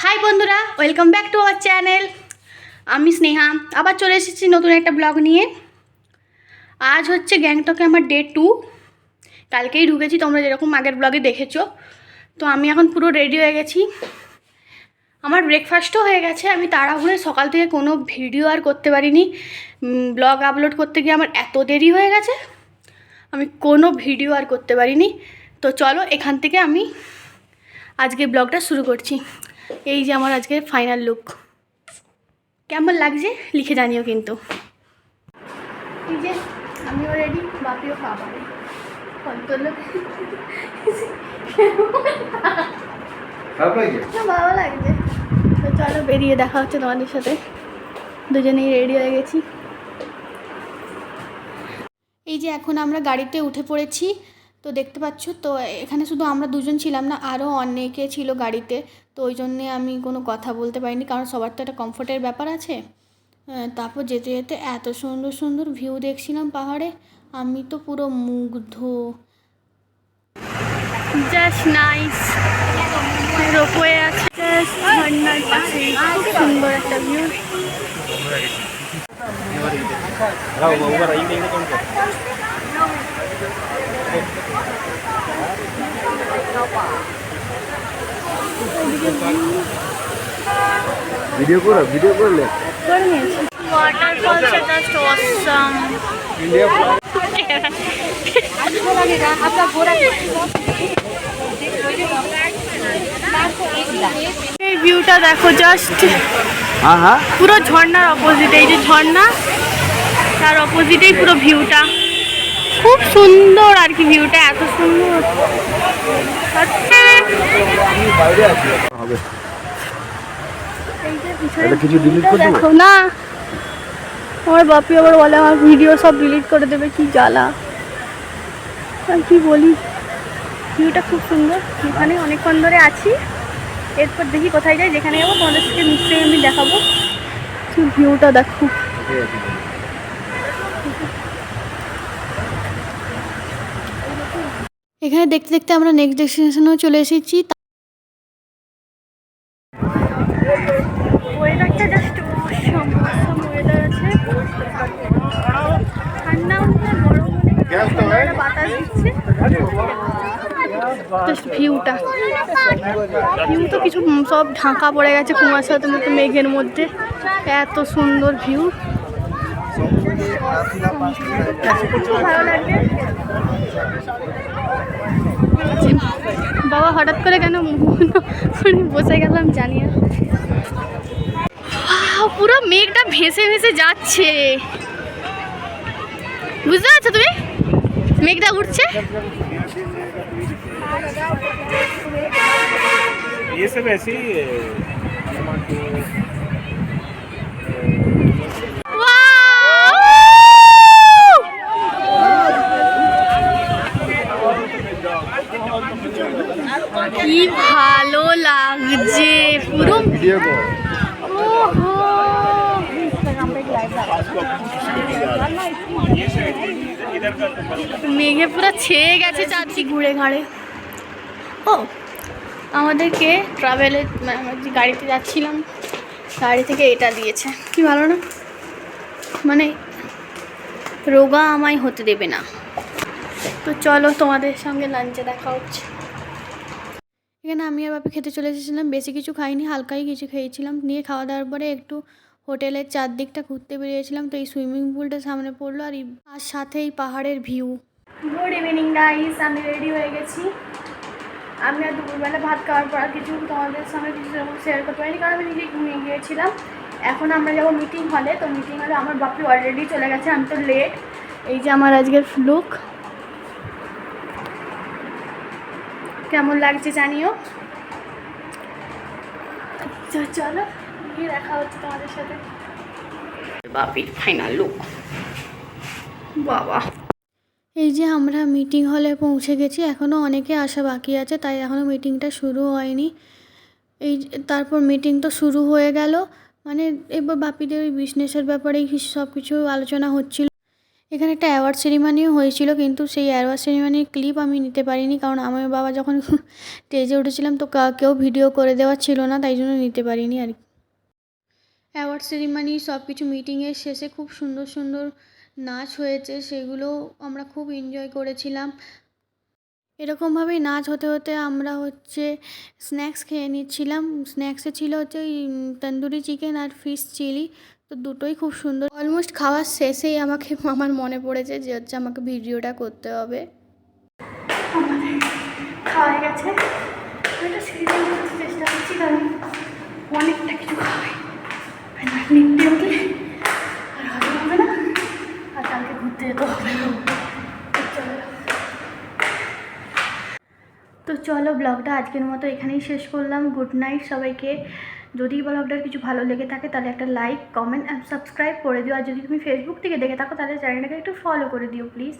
High বন্ধুরা, welcome back to our channel. আমি স্নেহা আবার চলে এসেছি নতুন একটা ব্লগ নিয়ে। আজ হচ্ছে গ্যাংটকে আমার ডে 2। কালকেই ঢুকেছি, তোমরা যেরকম আগের ব্লগে দেখেছো। তো আমি এখন পুরো রেডি হয়ে গেছি, আমার ব্রেকফাস্টও হয়ে গেছে। আমি তাড়াহুড়ো সকাল থেকে কোনো ভিডিও আর করতে পারিনি। ব্লগ আপলোড করতে গিয়ে আমার এত দেরি হয়ে গেছে, আমি কোনো ভিডিও আর করতে পারিনি। তো চলো এখান থেকে আমি আজকে ব্লগটা শুরু করছি। এই যে আমার আজকে ফাইনাল লুক, কেমন লাগছে লিখে জানিও কিন্তু। এই যে আমিও রেডি, বাপিও খাবার ভালো লাগছে। তো চলো বেরিয়ে দেখা হচ্ছে তোমাদের সাথে। দুজনেই রেডি হয়ে গেছি। এই যে এখন আমরা গাড়িতে উঠে পড়েছি। তো দেখতে পাচ্ছ তো, এখানে শুধু আমরা দুজন ছিলাম না, আরও অনেকে ছিল গাড়িতে। তো ওই জন্যে আমি কোনো কথা বলতে পারিনি, কারণ সবার তো একটা কমফোর্টের ব্যাপার আছে। তারপর যেতে যেতে এত সুন্দর সুন্দর ভিউ দেখছিলাম পাহাড়ে, আমি তো পুরো মুগ্ধ। Just nice. রোপওয়ে আছে জাস্ট ঝর্ণার পাশে, খুব সুন্দর একটা ভিউ। ভিডিও করলে করে নিয়েছি। Waterfalls just awesome. এই ভিউটা দেখো, জাস্ট পুরো ঝর্ণার অপোজিট। এই যে ঝর্ণা, তার অপোজিটেই পুরো ভিউটা খুব সুন্দর আর কি। ভিউটা এত সুন্দর। দেখো না, আমার বাপি আবার বলে আমার ভিডিও সব ডিলিট করে দেবে, কি জ্বালা। আর কি বলি, ভিউটা খুব সুন্দর। এখানে অনেকক্ষণ ধরে আছি, এরপর দেখি কোথায় যাই। যেখানে যাবো তোমাদের সাথে নিশ্চয়ই আমি দেখাবো। ভিউটা দেখো। এখানে দেখতে দেখতে আমরা নেক্সট ডেস্টিনেশনেও চলে এসেছি। ওয়েদারটা জাস্ট অসাম অসাম ওয়েদার আছে। ঠান্ডা হচ্ছে, গরম বাতাস দিচ্ছে। জাস্ট ভিউটা, ভিউ তো কিছু সব ঢাকা পড়ে গেছে কুয়াশার মতো, মেঘের মধ্যে। এত সুন্দর ভিউ, ভালো লাগবে। বাবা হঠাৎ করে কেন বসে গেলাম জানি না। পুরো মেঘটা ভেসে ভেসে যাচ্ছে, বুঝতে পারছো তুমি? মেঘটা উঠছে। ये सब ऐसे ही কি ভালো লাগছে পুরো। মেঘে পুরো ছেয়ে গেছে চারদিক ঘুরে ঘাড়ে। ও আমাদেরকে ট্রাভেলের আমরা যে গাড়িতে যাচ্ছিলাম, গাড়ি থেকে এটা দিয়েছে, কি ভালো না? মানে রোগা আমায় হতে দেবে না। তো চলো তোমাদের সঙ্গে লাঞ্চে দেখা হচ্ছে। এখানে আমি আর বাপি খেতে চলে এসেছিলাম। বেশি কিছু খাইনি, হালকাই কিছু খেয়েছিলাম। নিয়ে খাওয়া দাওয়ার পরে একটু হোটেলের চারদিকটা ঘুরতে বেরিয়েছিলাম। তো এই সুইমিং পুলটা সামনে পড়লো, আর সাথে এই পাহাড়ের ভিউ। গুড ইভিনিং গাইস, আমি রেডি হয়ে গেছি। আমি আর দুপুরবেলা ভাত খাওয়ার পর কিছু তোমাদের সঙ্গে কিছু শেয়ার করতে পারিনি, কারণ আমি নিজে ঘুমিয়ে গিয়েছিলাম। এখন আমরা যাবো মিটিং হলে। তো মিটিং হলে আমার বাপি অলরেডি চলে গেছে, আমি তো লেট। এই যে আমার আজকের লুক, কেমন লাগছে জানিও। চলো গিয়ে দেখা হচ্ছে তোমাদের সাথে। বাপির ফাইনাল লুক। বাবা, এই যে আমরা মিটিং হলে পৌঁছে গেছি। এখনও অনেকে আসা বাকি আছে, তাই এখনও মিটিংটা শুরু হয়নি। এই তারপর মিটিং তো শুরু হয়ে গেল। মানে এবার বাপিদের ওই বিজনেসের ব্যাপারেই সব কিছু আলোচনা হচ্ছিল। এখানে একটা অ্যাওয়ার্ড সেরিমানিও হয়েছিল, কিন্তু সেই অ্যাওয়ার্ড সেরিমানির ক্লিপ আমি নিতে পারিনি, কারণ আমার বাবা যখন স্টেজে উঠেছিলাম তো কেউ ভিডিও করে দেওয়া ছিল না, তাই জন্য নিতে পারিনি আর কি। অ্যাওয়ার্ড সেরিমানি সব কিছু মিটিংয়ের শেষে খুব সুন্দর সুন্দর নাচ হয়েছে, সেগুলো আমরা খুব এনজয় করেছিলাম। এরকমভাবেই নাচ হতে হতে আমরা স্ন্যাক্স খেয়ে নিচ্ছিলাম। স্ন্যাক্সে ছিল ওই তন্দুরি চিকেন আর ফিশ চিলি, তো দুটোই খুব সুন্দর। অলমোস্ট খাওয়ার শেষেই আমার মনে পড়েছে যে আমাকে ভিডিওটা করতে হবে। আমাদের খাওয়া গেছে, আমি সিরিয়াল করতে চেষ্টা করছি, কারণ অনেকটা কিছু খাওয়াই নিতে উঠলে আর হজম হবে না, আর কালকে ঘুরতে যেতে হবে। তো চলো ব্লগটা আজকের মতো এখানেই শেষ করলাম। গুড নাইট সবাইকে। যদি ব্লগটার কিছু ভালো লেগে থাকে তাহলে একটা লাইক, কমেন্ট অ্যান্ড সাবস্ক্রাইব করে দিও। আর যদি তুমি ফেসবুক থেকে দেখে থাকো তাহলে চ্যানেলটাকে একটু ফলো করে দিও প্লিজ।